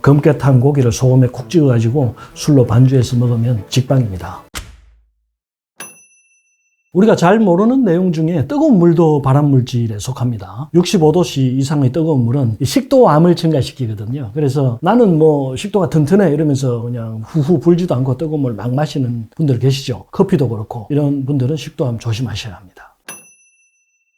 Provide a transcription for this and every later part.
검게 탄 고기를 소금에 콕 찍어가지고 술로 반주해서 먹으면 직방입니다. 우리가 잘 모르는 내용 중에 뜨거운 물도 발암물질에 속합니다. 65도씨 이상의 뜨거운 물은 식도암을 증가시키거든요. 그래서 나는 뭐 식도가 튼튼해 이러면서 그냥 후후 불지도 않고 뜨거운 물 막 마시는 분들 계시죠. 커피도 그렇고 이런 분들은 식도암 조심하셔야 합니다.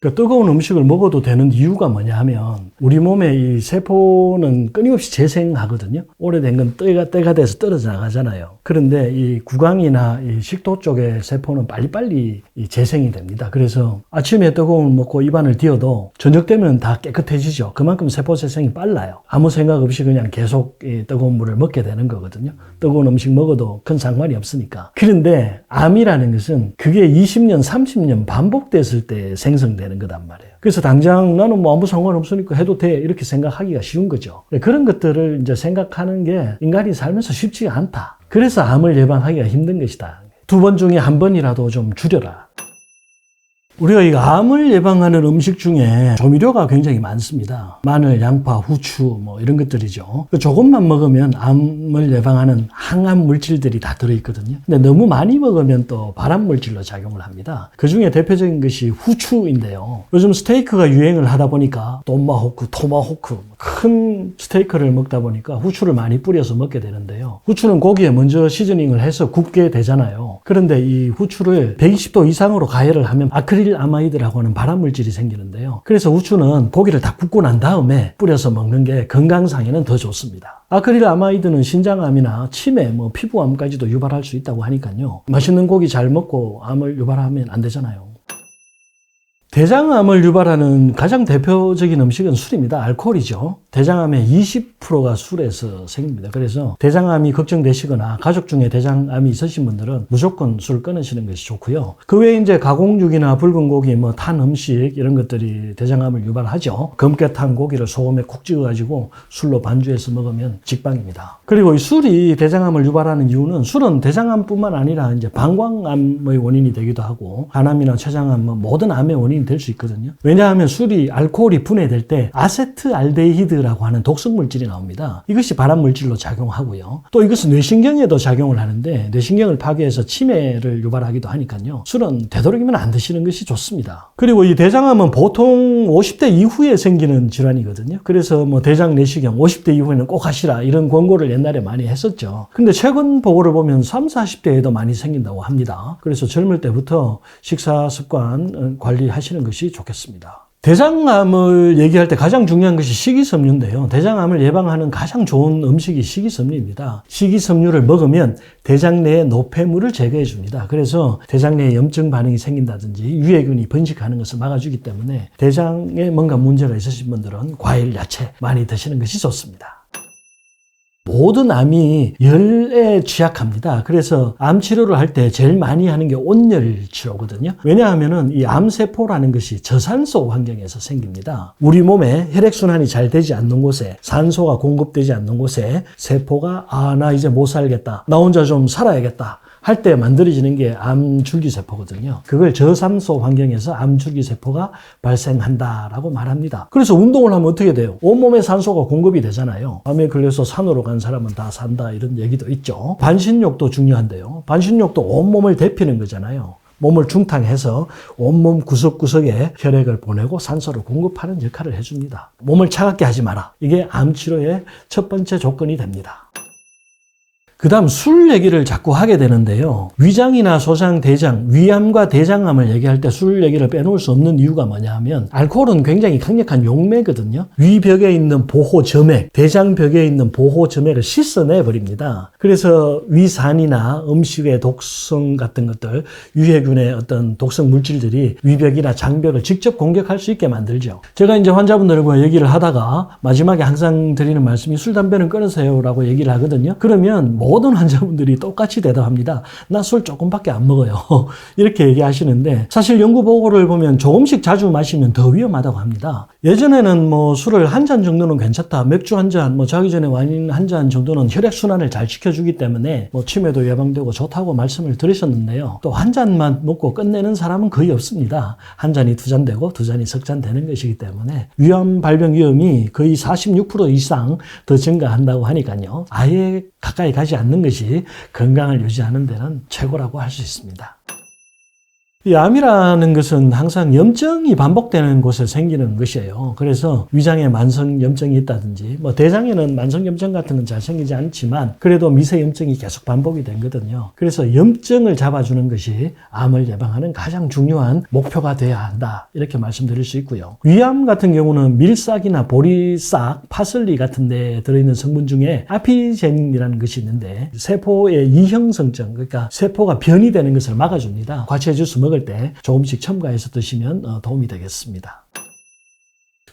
그 뜨거운 음식을 먹어도 되는 이유가 뭐냐 하면 우리 몸의 이 세포는 끊임없이 재생하거든요. 오래된 건 때가 돼서 떨어져 나가잖아요. 그런데 이 구강이나 이 식도 쪽의 세포는 빨리빨리 재생이 됩니다. 그래서 아침에 뜨거운 물 먹고 입안을 디어도 저녁 되면 다 깨끗해지죠. 그만큼 세포 재생이 빨라요. 아무 생각 없이 그냥 계속 이 뜨거운 물을 먹게 되는 거거든요. 뜨거운 음식 먹어도 큰 상관이 없으니까. 그런데 암이라는 것은 그게 20년, 30년 반복됐을 때 생성되는 거단 말이에요. 그래서 당장 나는 뭐 아무 상관없으니까 해도 돼 이렇게 생각하기가 쉬운 거죠. 그런 것들을 이제 생각하는 게 인간이 살면서 쉽지가 않다. 그래서 암을 예방하기가 힘든 것이다. 2번 중에 1번이라도 좀 줄여라. 우리가 이 암을 예방하는 음식 중에 조미료가 굉장히 많습니다. 마늘, 양파, 후추 뭐 이런 것들이죠. 조금만 먹으면 암을 예방하는 항암 물질들이 다 들어있거든요. 근데 너무 많이 먹으면 또 발암 물질로 작용을 합니다. 그 중에 대표적인 것이 후추인데요. 요즘 스테이크가 유행을 하다 보니까 토마호크 큰 스테이크를 먹다 보니까 후추를 많이 뿌려서 먹게 되는데요. 후추는 고기에 먼저 시즈닝을 해서 굽게 되잖아요. 그런데 이 후추를 120도 이상으로 가열을 하면 아크릴아마이드라고 하는 발암물질이 생기는데요. 그래서 후추는 고기를 다 굽고 난 다음에 뿌려서 먹는 게 건강상에는 더 좋습니다. 아크릴아마이드는 신장암이나 치매, 피부암까지도 유발할 수 있다고 하니까요. 맛있는 고기 잘 먹고 암을 유발하면 안 되잖아요. 대장암을 유발하는 가장 대표적인 음식은 술입니다. 알코올이죠. 대장암의 20%가 술에서 생깁니다. 그래서 대장암이 걱정되시거나 가족 중에 대장암이 있으신 분들은 무조건 술 끊으시는 것이 좋고요. 그 외에 이제 가공육이나 붉은 고기, 탄 음식 이런 것들이 대장암을 유발하죠. 검게 탄 고기를 소금에 콕 찍어가지고 술로 반주해서 먹으면 직방입니다. 그리고 이 술이 대장암을 유발하는 이유는 술은 대장암뿐만 아니라 이제 방광암의 원인이 되기도 하고 간암이나 췌장암 모든 암의 원인이 될 수 있거든요. 왜냐하면 술이 알코올이 분해될 때 아세트알데히드라고 하는 독성 물질이 나옵니다. 이것이 발암 물질로 작용하고요. 또 이것은 뇌신경에도 작용을 하는데 뇌신경을 파괴해서 치매를 유발하기도 하니까요. 술은 되도록이면 안 드시는 것이 좋습니다. 그리고 이 대장암은 보통 50대 이후에 생기는 질환이거든요. 그래서 대장 내시경 50대 이후에는 꼭 하시라 이런 권고를 옛날에 많이 했었죠. 근데 최근 보고를 보면 30, 40대에도 많이 생긴다고 합니다. 그래서 젊을 때부터 식사 습관 관리하시는 것이 좋겠습니다. 대장암을 얘기할 때 가장 중요한 것이 식이섬유인데요. 대장암을 예방하는 가장 좋은 음식이 식이섬유입니다. 식이섬유를 먹으면 대장 내의 노폐물을 제거해 줍니다. 그래서 대장 내에 염증 반응이 생긴다든지 유해균이 번식하는 것을 막아주기 때문에 대장에 뭔가 문제가 있으신 분들은 과일, 야채 많이 드시는 것이 좋습니다. 모든 암이 열에 취약합니다. 그래서 암 치료를 할 때 제일 많이 하는 게 온열 치료거든요. 왜냐하면 이 암세포라는 것이 저산소 환경에서 생깁니다. 우리 몸에 혈액순환이 잘 되지 않는 곳에 산소가 공급되지 않는 곳에 세포가 나 이제 못 살겠다. 나 혼자 좀 살아야겠다. 할 때 만들어지는 게 암줄기세포거든요. 그걸 저산소 환경에서 암줄기세포가 발생한다라고 말합니다. 그래서 운동을 하면 어떻게 돼요? 온몸에 산소가 공급이 되잖아요. 암에 걸려서 산으로 간 사람은 다 산다 이런 얘기도 있죠. 반신욕도 중요한데요. 반신욕도 온몸을 데피는 거잖아요. 몸을 중탕해서 온몸 구석구석에 혈액을 보내고 산소를 공급하는 역할을 해줍니다. 몸을 차갑게 하지 마라. 이게 암치료의 첫 번째 조건이 됩니다. 그 다음 술 얘기를 자꾸 하게 되는데요. 위장이나 소장, 대장, 위암과 대장암을 얘기할 때 술 얘기를 빼놓을 수 없는 이유가 뭐냐 하면 알코올은 굉장히 강력한 용매거든요. 위벽에 있는 보호점액, 대장벽에 있는 보호점액을 씻어내버립니다. 그래서 위산이나 음식의 독성 같은 것들, 유해균의 어떤 독성 물질들이 위벽이나 장벽을 직접 공격할 수 있게 만들죠. 제가 이제 환자분들과 얘기를 하다가 마지막에 항상 드리는 말씀이 술, 담배는 끊으세요 라고 얘기를 하거든요. 그러면 모든 환자분들이 똑같이 대답합니다. 나 술 조금밖에 안 먹어요. 이렇게 얘기하시는데 사실 연구 보고를 보면 조금씩 자주 마시면 더 위험하다고 합니다. 예전에는 뭐 술을 한 잔 정도는 괜찮다. 맥주 한 잔, 뭐 자기 전에 와인 한 잔 정도는 혈액순환을 잘 시켜주기 때문에 뭐 치매도 예방되고 좋다고 말씀을 드리셨는데요. 또 한 잔만 먹고 끝내는 사람은 거의 없습니다. 한 잔이 두 잔 되고 두 잔이 석 잔 되는 것이기 때문에 위암 발병 위험이 거의 46% 이상 더 증가한다고 하니까요. 아예 가까이 가지 않는 것이 건강을 유지하는 데는 최고라고 할 수 있습니다. 이 암이라는 것은 항상 염증이 반복되는 곳에 생기는 것이에요. 그래서 위장에 만성 염증이 있다든지 뭐 대장에는 만성 염증 같은 건 잘 생기지 않지만 그래도 미세 염증이 계속 반복이 되거든요. 그래서 염증을 잡아주는 것이 암을 예방하는 가장 중요한 목표가 돼야 한다. 이렇게 말씀드릴 수 있고요. 위암 같은 경우는 밀싹이나 보리싹, 파슬리 같은 데 들어있는 성분 중에 아피제닌이라는 것이 있는데 세포의 이형성증, 그러니까 세포가 변이 되는 것을 막아줍니다. 과채 주스 먹을 때 조금씩 첨가해서 드시면 도움이 되겠습니다.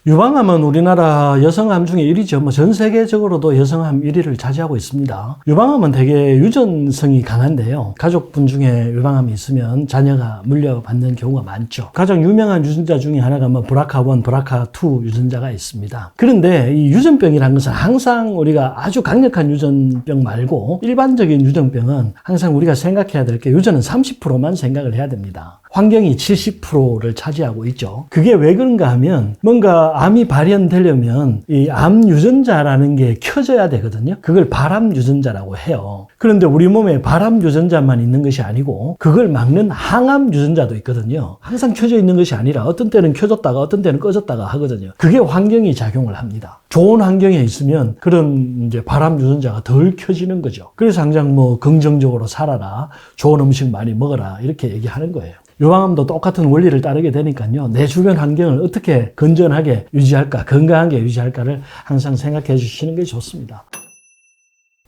유방암은 우리나라 여성암 중에 1위죠. 뭐 전 세계적으로도 여성암 1위를 차지하고 있습니다. 유방암은 되게 유전성이 강한데요. 가족분 중에 유방암이 있으면 자녀가 물려받는 경우가 많죠. 가장 유명한 유전자 중에 하나가 뭐 BRCA1, BRCA2 유전자가 있습니다. 그런데 이 유전병이라는 것은 항상 우리가 아주 강력한 유전병 말고 일반적인 유전병은 항상 우리가 생각해야 될 게 유전은 30%만 생각을 해야 됩니다. 환경이 70%를 차지하고 있죠. 그게 왜 그런가 하면 뭔가 암이 발현되려면 이 암 유전자라는 게 켜져야 되거든요. 그걸 발암 유전자라고 해요. 그런데 우리 몸에 발암 유전자만 있는 것이 아니고 그걸 막는 항암 유전자도 있거든요. 항상 켜져 있는 것이 아니라 어떤 때는 켜졌다가 어떤 때는 꺼졌다가 하거든요. 그게 환경이 작용을 합니다. 좋은 환경에 있으면 그런 이제 발암 유전자가 덜 켜지는 거죠. 그래서 항상 뭐 긍정적으로 살아라, 좋은 음식 많이 먹어라 이렇게 얘기하는 거예요. 유방암도 똑같은 원리를 따르게 되니까요. 내 주변 환경을 어떻게 건전하게 유지할까, 건강하게 유지할까를 항상 생각해 주시는 게 좋습니다.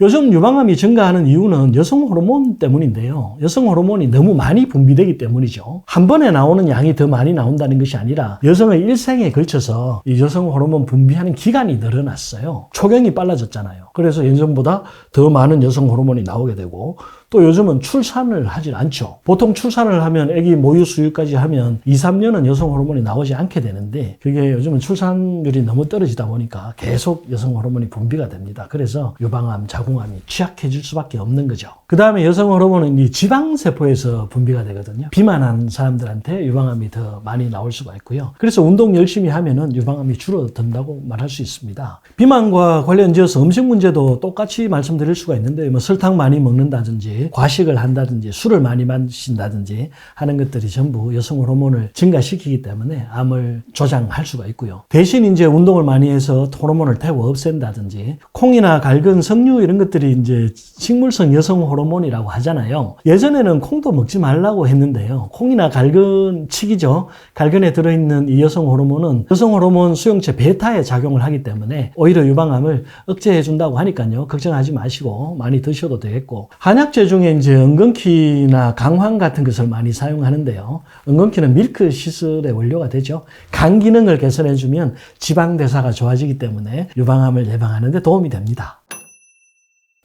요즘 유방암이 증가하는 이유는 여성 호르몬 때문인데요. 여성 호르몬이 너무 많이 분비되기 때문이죠. 한 번에 나오는 양이 더 많이 나온다는 것이 아니라 여성의 일생에 걸쳐서 이 여성 호르몬 분비하는 기간이 늘어났어요. 초경이 빨라졌잖아요. 그래서 예전보다 더 많은 여성 호르몬이 나오게 되고 또 요즘은 출산을 하질 않죠. 보통 출산을 하면 아기 모유 수유까지 하면 2, 3년은 여성 호르몬이 나오지 않게 되는데 그게 요즘은 출산율이 너무 떨어지다 보니까 계속 여성 호르몬이 분비가 됩니다. 그래서 유방암, 자궁암이 취약해질 수밖에 없는 거죠. 그 다음에 여성 호르몬은 이 지방세포에서 분비가 되거든요. 비만한 사람들한테 유방암이 더 많이 나올 수가 있고요. 그래서 운동 열심히 하면은 유방암이 줄어든다고 말할 수 있습니다. 비만과 관련지어서 음식 문제도 똑같이 말씀드릴 수가 있는데 뭐 설탕 많이 먹는다든지 과식을 한다든지 술을 많이 마신다든지 하는 것들이 전부 여성 호르몬을 증가시키기 때문에 암을 조장할 수가 있고요. 대신 이제 운동을 많이 해서 호르몬을 태워 없앤다든지 콩이나 갈근, 석류 이런 것들이 이제 식물성 여성 호르몬이라고 하잖아요. 예전에는 콩도 먹지 말라고 했는데요. 콩이나 갈근 칡이죠. 갈근에 들어있는 이 여성 호르몬은 여성 호르몬 수용체 베타에 작용을 하기 때문에 오히려 유방암을 억제해 준다고 하니까요. 걱정하지 마시고 많이 드셔도 되겠고 한약재 중에 이제 엉겅퀴나 강황 같은 것을 많이 사용하는데요. 엉겅퀴는 밀크 시슬의 원료가 되죠. 간 기능을 개선해주면 지방 대사가 좋아지기 때문에 유방암을 예방하는 데 도움이 됩니다.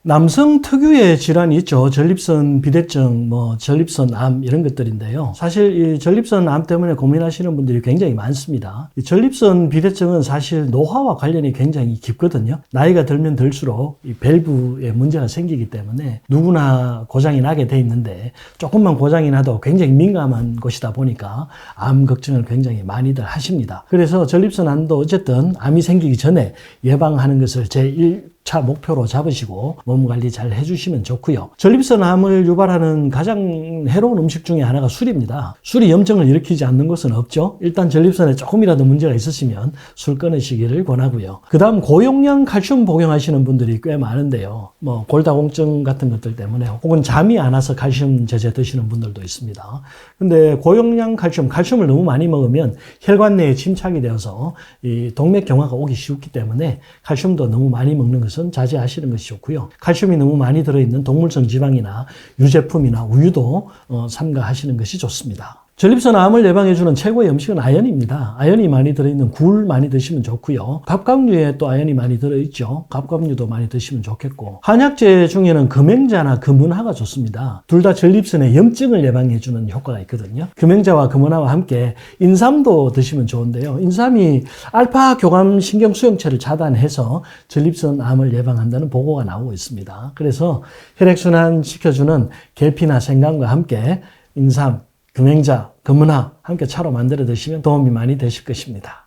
남성 특유의 질환이 있죠. 전립선 비대증, 전립선 암 이런 것들인데요. 사실 이 전립선 암 때문에 고민하시는 분들이 굉장히 많습니다. 이 전립선 비대증은 사실 노화와 관련이 굉장히 깊거든요. 나이가 들면 들수록 이 밸브에 문제가 생기기 때문에 누구나 고장이 나게 돼 있는데 조금만 고장이 나도 굉장히 민감한 곳이다 보니까 암 걱정을 굉장히 많이들 하십니다. 그래서 전립선 암도 어쨌든 암이 생기기 전에 예방하는 것을 제1차 목표로 잡으시고 몸 관리 잘 해주시면 좋고요. 전립선 암을 유발하는 가장 해로운 음식 중에 하나가 술입니다. 술이 염증을 일으키지 않는 것은 없죠. 일단 전립선에 조금이라도 문제가 있으시면 술 끊으시기를 권하고요. 그 다음 고용량 칼슘 복용하시는 분들이 꽤 많은데요. 골다공증 같은 것들 때문에 혹은 잠이 안 와서 칼슘 제제 드시는 분들도 있습니다. 근데 고용량 칼슘을 너무 많이 먹으면 혈관 내에 침착이 되어서 이 동맥경화가 오기 쉽기 때문에 칼슘도 너무 많이 먹는 것은 자제하시는 것이 좋고요. 칼슘이 너무 많이 들어있는 동물성 지방이나 유제품이나 우유도 삼가하시는 것이 좋습니다. 전립선 암을 예방해주는 최고의 음식은 아연입니다. 아연이 많이 들어있는 굴 많이 드시면 좋고요. 갑각류에 또 아연이 많이 들어있죠. 갑각류도 많이 드시면 좋겠고, 한약재 중에는 금행자나 금은하가 좋습니다. 둘 다 전립선의 염증을 예방해주는 효과가 있거든요. 금행자와 금은하와 함께 인삼도 드시면 좋은데요. 인삼이 알파 교감 신경수용체를 차단해서 전립선 암을 예방한다는 보고가 나오고 있습니다. 그래서 혈액순환 시켜주는 계피나 생강과 함께 인삼, 금행자, 금은하 함께 차로 만들어 드시면 도움이 많이 되실 것입니다.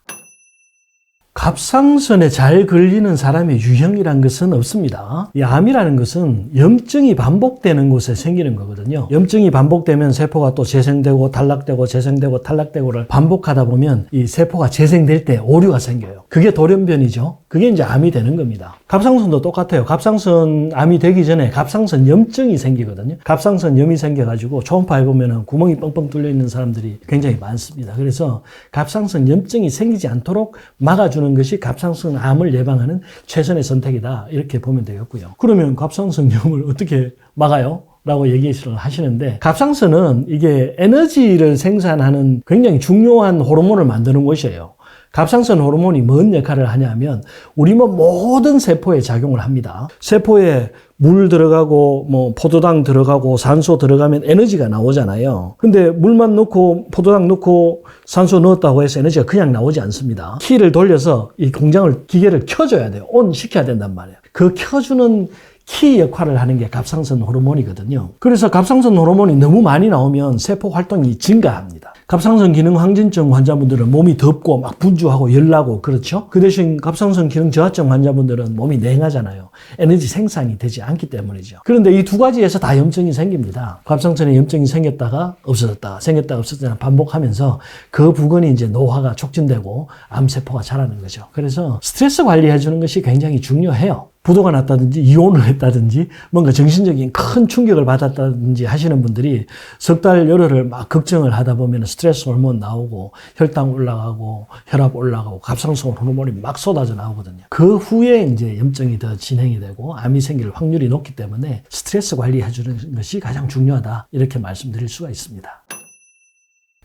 갑상선에 잘 걸리는 사람의 유형이란 것은 없습니다. 이 암이라는 것은 염증이 반복되는 곳에 생기는 거거든요. 염증이 반복되면 세포가 또 재생되고 탈락되고 재생되고 탈락되고를 반복하다 보면 이 세포가 재생될 때 오류가 생겨요. 그게 돌연변이죠. 그게 이제 암이 되는 겁니다. 갑상선도 똑같아요. 갑상선 암이 되기 전에 갑상선 염증이 생기거든요. 갑상선 염이 생겨가지고 초음파에 보면은 구멍이 뻥뻥 뚫려 있는 사람들이 굉장히 많습니다. 그래서 갑상선 염증이 생기지 않도록 막아주는 것이 갑상선 암을 예방하는 최선의 선택이다. 이렇게 보면 되겠고요. 그러면 갑상선 염을 어떻게 막아요? 라고 얘기를 하시는데, 갑상선은 이게 에너지를 생산하는 굉장히 중요한 호르몬을 만드는 곳이에요. 갑상선 호르몬이 뭔 역할을 하냐면 우리 몸 모든 세포에 작용을 합니다. 세포에 물 들어가고 포도당 들어가고 산소 들어가면 에너지가 나오잖아요. 근데 물만 넣고 포도당 넣고 산소 넣었다고 해서 에너지가 그냥 나오지 않습니다. 키를 돌려서 이 기계를 켜줘야 돼요. 온 시켜야 된단 말이에요. 그 켜주는 키 역할을 하는 게 갑상선 호르몬이거든요. 그래서 갑상선 호르몬이 너무 많이 나오면 세포 활동이 증가합니다. 갑상선 기능 항진증 환자분들은 몸이 덥고 막 분주하고 열나고 그렇죠? 그 대신 갑상선 기능 저하증 환자분들은 몸이 냉하잖아요. 에너지 생산이 되지 않기 때문이죠. 그런데 이 두 가지에서 다 염증이 생깁니다. 갑상선에 염증이 생겼다가 없어졌다가 생겼다가 없어졌다가 반복하면서 그 부근이 이제 노화가 촉진되고 암세포가 자라는 거죠. 그래서 스트레스 관리해 주는 것이 굉장히 중요해요. 부도가 났다든지 이혼을 했다든지 뭔가 정신적인 큰 충격을 받았다든지 하시는 분들이 석 달 열흘을 막 걱정을 하다 보면 스트레스 호르몬 나오고 혈당 올라가고 혈압 올라가고 갑상선 호르몬이 막 쏟아져 나오거든요. 그 후에 이제 염증이 더 진행이 되고 암이 생길 확률이 높기 때문에 스트레스 관리해 주는 것이 가장 중요하다. 이렇게 말씀드릴 수가 있습니다.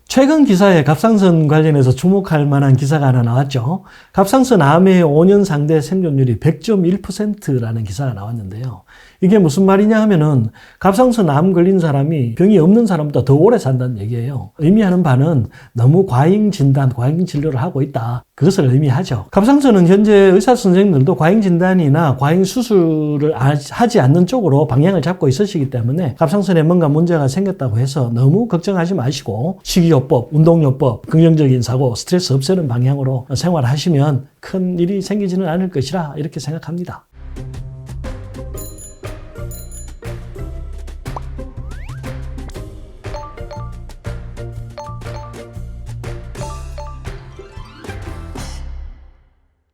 최근 기사에 갑상선 관련해서 주목할 만한 기사가 하나 나왔죠. 갑상선 암의 5년 상대 생존율이 100.1%라는 기사가 나왔는데요. 이게 무슨 말이냐 하면은 갑상선 암 걸린 사람이 병이 없는 사람보다 더 오래 산다는 얘기예요. 의미하는 바는 너무 과잉 진단, 과잉 진료를 하고 있다. 그것을 의미하죠. 갑상선은 현재 의사 선생님들도 과잉 진단이나 과잉 수술을 하지 않는 쪽으로 방향을 잡고 있으시기 때문에 갑상선에 뭔가 문제가 생겼다고 해서 너무 걱정하지 마시고 식이요법, 운동요법, 긍정적인 사고, 스트레스 없애는 방향으로 생활하시면 큰 일이 생기지는 않을 것이라 이렇게 생각합니다.